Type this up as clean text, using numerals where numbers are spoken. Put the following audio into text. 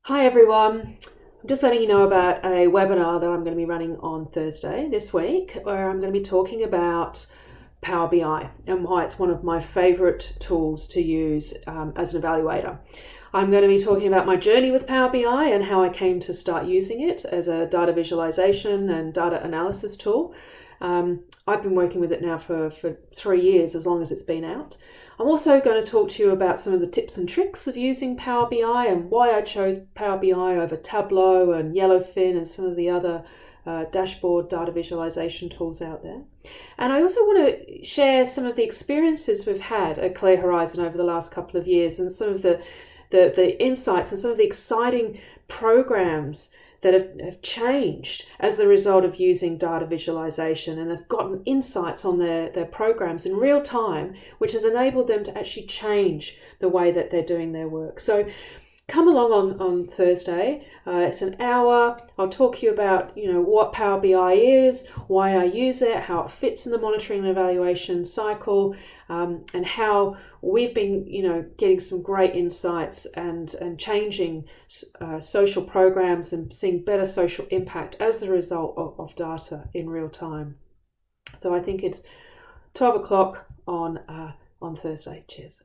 Hi everyone. I'm just letting you know about a webinar that I'm going to be running on Thursday this week, where I'm going to be talking about Power BI and why it's one of my favorite tools to use as an evaluator. I'm going to be talking about my journey with Power BI and how I came to start using it as a data visualization and data analysis tool. I've been working with it now for 3 years, as long as it's been out. I'm also going to talk to you about some of the tips and tricks of using Power BI and why I chose Power BI over Tableau and Yellowfin and some of the other dashboard data visualization tools out there. And I also want to share some of the experiences we've had at Clear Horizon over the last couple of years and some of the insights and some of the exciting programs that have changed as the result of using data visualization and have gotten insights on their programs in real time, which has enabled them to actually change the way that they're doing their work. So come along on Thursday. It's an hour. I'll talk to you about what Power BI is, why I use it, how it fits in the monitoring and evaluation cycle, and how we've been getting some great insights and changing social programs and seeing better social impact as the result of data in real time. So I think it's 12 o'clock on Thursday. Cheers.